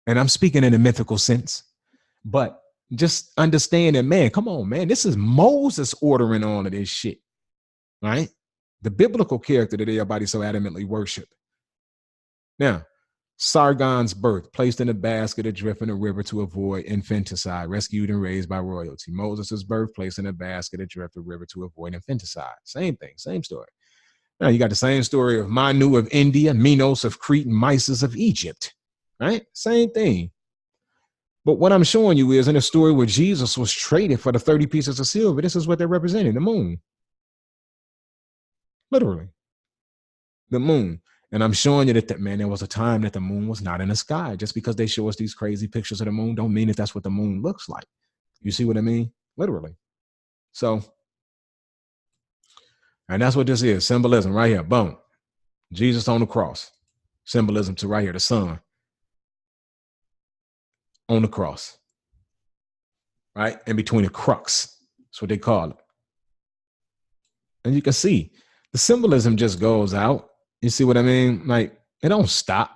And I'm speaking in a mythical sense, but just understand that, man, come on, man. This is Moses ordering all of this shit, right? The biblical character that everybody so adamantly worship. Now, Sargon's birth, placed in a basket adrift in a river to avoid infanticide, rescued and raised by royalty. Moses' birth, placed in a basket adrift in a river to avoid infanticide. Same thing, same story. Now, you got the same story of Manu of India, Minos of Crete, and Mysis of Egypt, right? Same thing. But what I'm showing you is in a story where Jesus was traded for the 30 pieces of silver, this is what they're representing, the moon. Literally, the moon. And I'm showing you that, man, there was a time that the moon was not in the sky. Just because they show us these crazy pictures of the moon don't mean that that's what the moon looks like. You see what I mean? Literally. So, and that's what this is, symbolism right here, boom. Jesus on the cross, symbolism to right here, the sun on the cross, right? In between the crux, that's what they call it. And you can see the symbolism just goes out. You see what I mean? Like, it don't stop.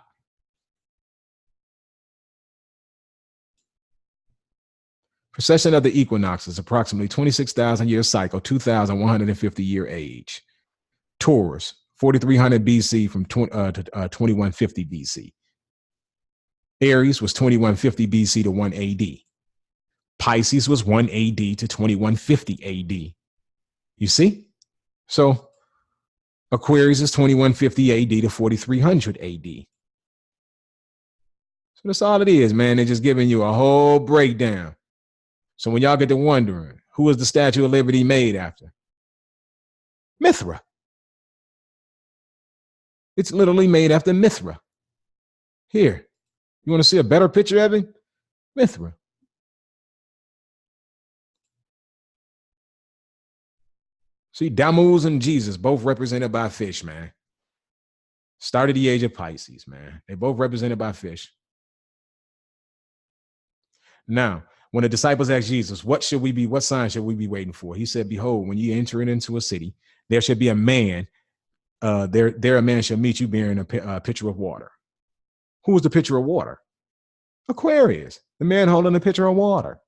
Precession of the equinoxes, approximately 26,000 year cycle, 2,150 year age. Taurus, 4300 BC from 2150 BC. Aries was 2150 BC to 1 AD. Pisces was 1 AD to 2150 AD. You see? So Aquarius is 2150 AD to 4300 AD. So that's all it is, man. They're just giving you a whole breakdown. So when y'all get to wondering, who is the Statue of Liberty made after? Mithra. It's literally made after Mithra. Here, you want to see a better picture of him? Mithra. See, Dammuz and Jesus, both represented by fish, man. Started the age of Pisces, man. They both represented by fish. Now, when the disciples asked Jesus, what sign should we be waiting for? He said, behold, when you enter into a city, there should be a man. There a man shall meet you bearing a pitcher of water. Who was the pitcher of water? Aquarius, the man holding the pitcher of water.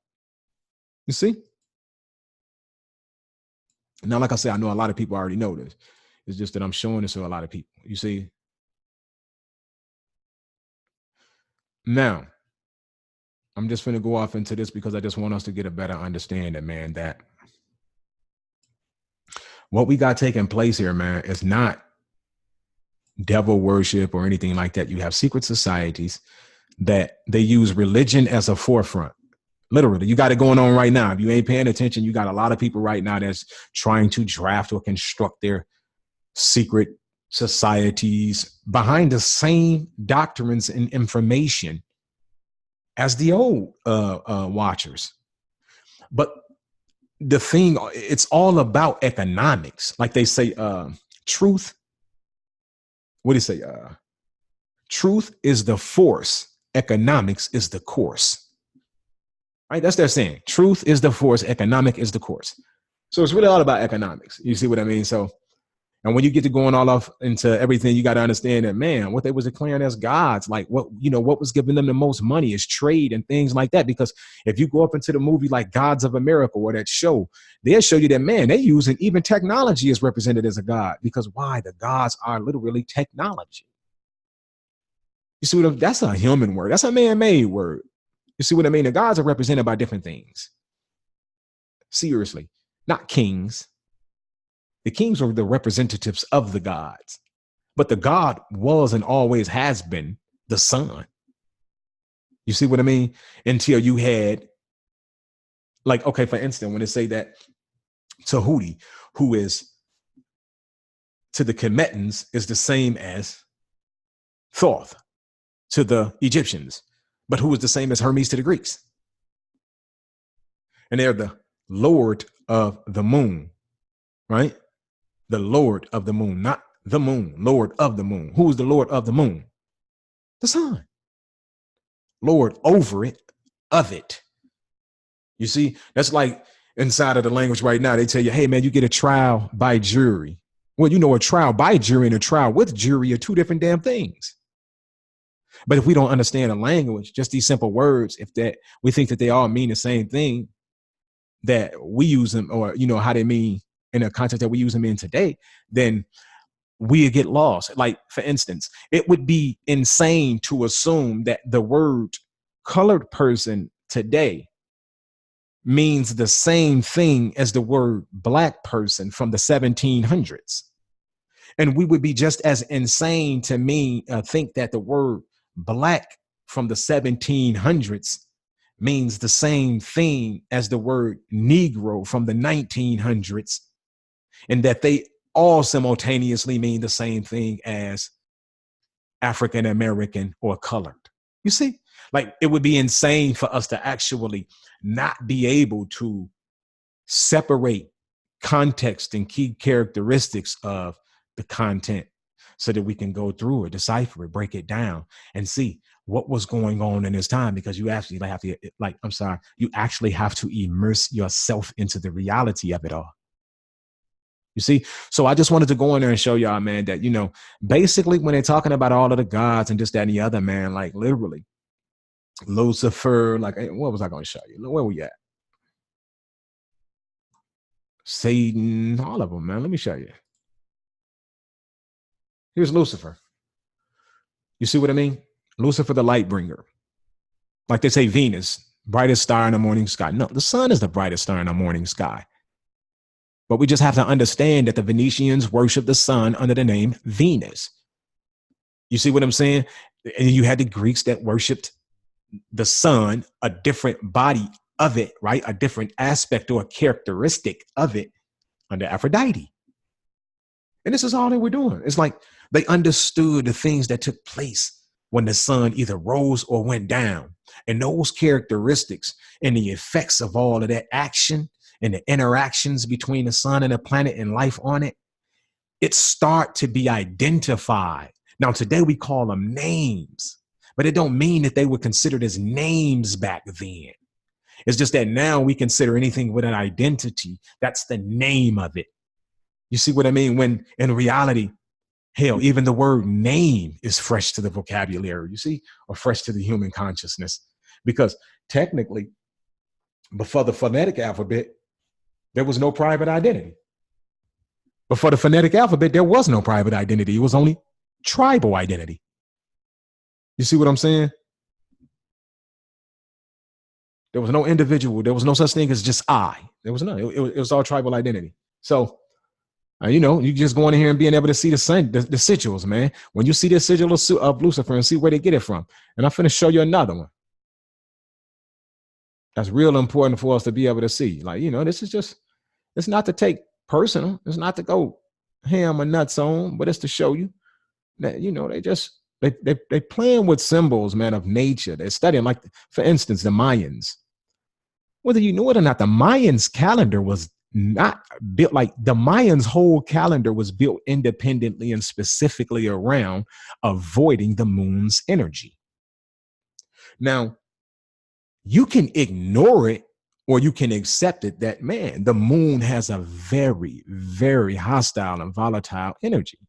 You see? Now, like I said, I know a lot of people already know this. It's just that I'm showing this to a lot of people. You see? Now, I'm just going to go off into this because I just want us to get a better understanding, man, that what we got taking place here, man, is not devil worship or anything like that. You have secret societies that they use religion as a forefront. Literally, you got it going on right now. If you ain't paying attention, you got a lot of people right now that's trying to draft or construct their secret societies behind the same doctrines and information as the old watchers. But the thing, it's all about economics. Like they say, truth. What do you say? Truth is the force. Economics is the course. Right? That's their saying. Truth is the force. Economic is the course. So it's really all about economics. You see what I mean? So, and when you get to going all off into everything, you got to understand that, man, what they was declaring as gods, like what was giving them the most money is trade and things like that. Because if you go up into the movie like Gods of America or that show, they'll show you that, man, they're using even technology is represented as a god. Because why? The gods are literally technology. You see what that's a human word. That's a man-made word. You see what I mean? The gods are represented by different things. Seriously, not kings. The kings are the representatives of the gods. But the god was and always has been the sun. You see what I mean? Until you had, like, okay, for instance, when they say that Tahuti, who is to the Kemetans, is the same as Thoth to the Egyptians, but who is the same as Hermes to the Greeks. And they're the Lord of the moon, right? The Lord of the moon, not the moon, Lord of the moon. Who is the Lord of the moon? The sun. Lord over it, of it. You see, that's like inside of the language right now, they tell you, hey, man, you get a trial by jury. Well, you know, a trial by jury and a trial with jury are two different damn things. But if we don't understand a language, just these simple words, if that we think that they all mean the same thing, that we use them, or how they mean in a context that we use them in today, then we get lost. Like, for instance, it would be insane to assume that the word colored person today means the same thing as the word black person from the 1700s. And we would be just as insane to think that the word black from the 1700s means the same thing as the word Negro from the 1900s, and that they all simultaneously mean the same thing as African American or colored. You see, like, it would be insane for us to actually not be able to separate context and key characteristics of the content so that we can go through it, decipher it, break it down, and see what was going on in this time. Because you actually have to, you actually have to immerse yourself into the reality of it all. You see? So I just wanted to go in there and show y'all, man, that, basically when they're talking about all of the gods and this, that, and the other, man, like literally Lucifer, like, what was I going to show you? Where we at? Satan, all of them, man. Let me show you. Here's Lucifer. You see what I mean? Lucifer, the light bringer. Like they say, Venus, brightest star in the morning sky. No, the sun is the brightest star in the morning sky. But we just have to understand that the Venetians worship the sun under the name Venus. You see what I'm saying? And you had the Greeks that worshiped the sun, a different body of it, right? A different aspect or a characteristic of it under Aphrodite. And this is all they were doing. It's like they understood the things that took place when the sun either rose or went down. And those characteristics and the effects of all of that action and the interactions between the sun and the planet and life on it, it start to be identified. Now, today we call them names, but it don't mean that they were considered as names back then. It's just that now we consider anything with an identity. That's the name of it. You see what I mean? When in reality, hell, even the word name is fresh to the vocabulary, you see, or fresh to the human consciousness. Because technically, before the phonetic alphabet, there was no private identity. Before the phonetic alphabet, there was no private identity. It was only tribal identity. You see what I'm saying? There was no individual. There was no such thing as just I. There was none. It was all tribal identity. So, you just going in here and being able to see the sigils, man. When you see the sigil of Lucifer and see where they get it from. And I'm finna show you another one. That's real important for us to be able to see. Like, this is just, it's not to take personal. It's not to go ham or nuts on, but it's to show you that, they playing with symbols, man, of nature. They're studying, like, for instance, the Mayans. Whether you know it or not, the Mayans calendar was not built like the Mayans' whole calendar was built independently and specifically around avoiding the moon's energy. Now, you can ignore it or you can accept it that, man, the moon has a very, very hostile and volatile energy.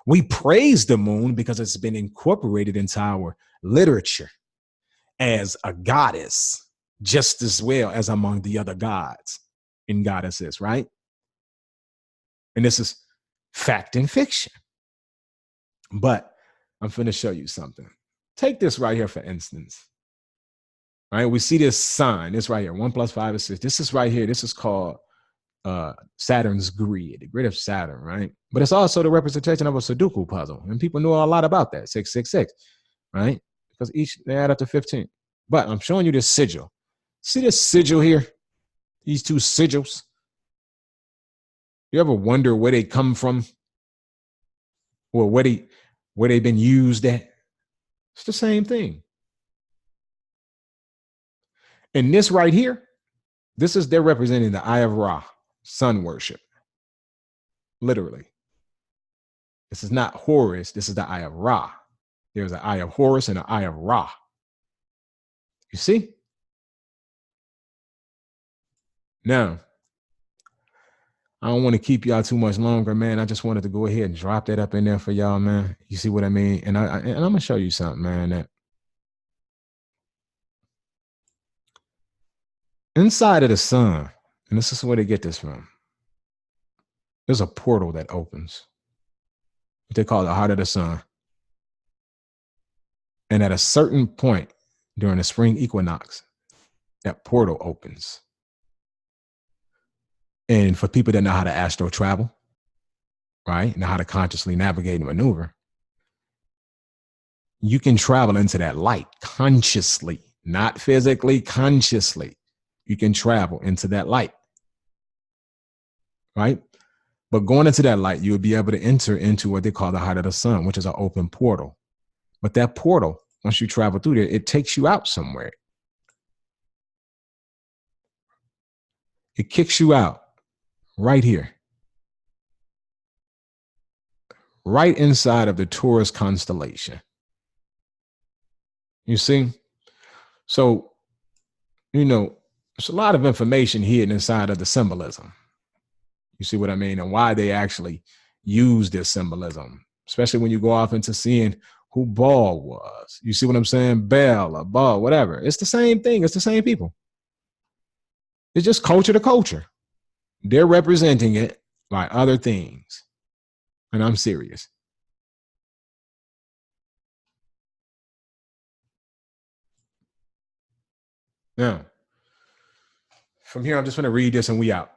We praise the moon because it's been incorporated into our literature as a goddess, just as well as among the other gods and goddesses, right? And this is fact and fiction. But I'm going to show you something. Take this right here, for instance. All right, we see this sign. This right here, 1 + 5 is 6. This is right here. This is called Saturn's grid, the grid of Saturn, right? But it's also the representation of a Sudoku puzzle. And people know a lot about that, 666, right? Because they add up to 15. But I'm showing you this sigil. See this sigil here? These two sigils? You ever wonder where they come from? Or where they've been used at? It's the same thing. And this right here, they're representing the Eye of Ra, sun worship. Literally. This is not Horus. This is the Eye of Ra. There's an Eye of Horus and an Eye of Ra. You see? Now, I don't want to keep y'all too much longer, man. I just wanted to go ahead and drop that up in there for y'all, man. You see what I mean? And I'm gonna show you something, man. That inside of the sun, and this is where they get this from. There's a portal that opens. They call it the heart of the sun. And at a certain point during the spring equinox, that portal opens. And for people that know how to astro travel, right, know how to consciously navigate and maneuver, you can travel into that light consciously, not physically, consciously. You can travel into that light, right? But going into that light, you would be able to enter into what they call the heart of the sun, which is an open portal. But that portal, once you travel through there, it takes you out somewhere. It kicks you out right here, right inside of the Taurus constellation. You see? So, you know, there's a lot of information hidden inside of the symbolism. You see what I mean? And why they actually use this symbolism, especially when you go off into seeing who Baal was. You see what I'm saying? Bel or Baal, whatever. It's the same thing. It's the same people. It's just culture to culture. They're representing it by other things. And I'm serious. Now, from here, I'm just going to read this and we out.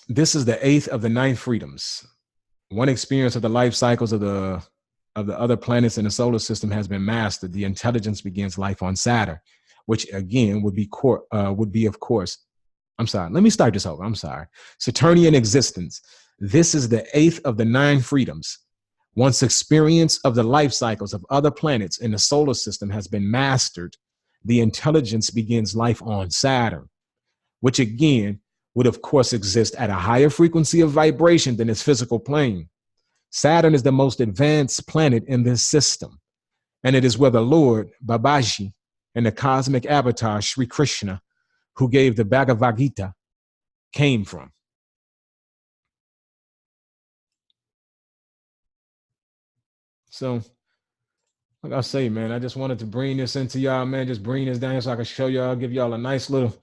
This is the 8th of the 9 freedoms. One experience of the life cycles of the other planets in the solar system has been mastered. The intelligence begins life on Saturn, which again would be of course. I'm sorry. Let me start this over. I'm sorry. Saturnian existence. This is the 8th of the 9 freedoms. Once experience of the life cycles of other planets in the solar system has been mastered, the intelligence begins life on Saturn, which again would of course exist at a higher frequency of vibration than its physical plane. Saturn is the most advanced planet in this system, and it is where the Lord, Babaji, and the cosmic avatar, Sri Krishna, who gave the Bhagavad Gita, came from. So, like I say, man, I just wanted to bring this into y'all, man, just bring this down here so I can show y'all, give y'all a nice little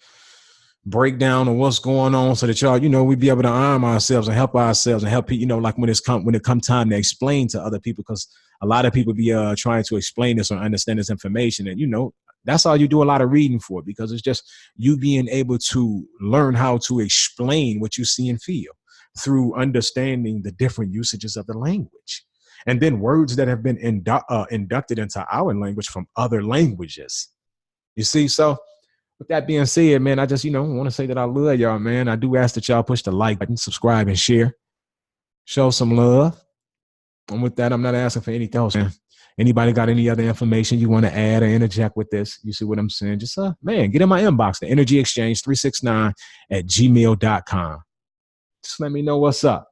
breakdown of what's going on so that y'all, you know, we be able to arm ourselves and help people, you know, like when it come time to explain to other people, because a lot of people be trying to explain this or understand this information, and you know, that's all you do a lot of reading for, because it's just you being able to learn how to explain what you see and feel through understanding the different usages of the language, and then words that have been inducted into our language from other languages. You see, so with that being said, man, I just, you know, want to say that I love y'all, man. I do ask that y'all push the like button, subscribe, and share. Show some love. And with that, I'm not asking for anything else, man. Anybody got any other information you want to add or interject with this? You see what I'm saying? Just, man, get in my inbox, the energyexchange369 at gmail.com. Just let me know what's up.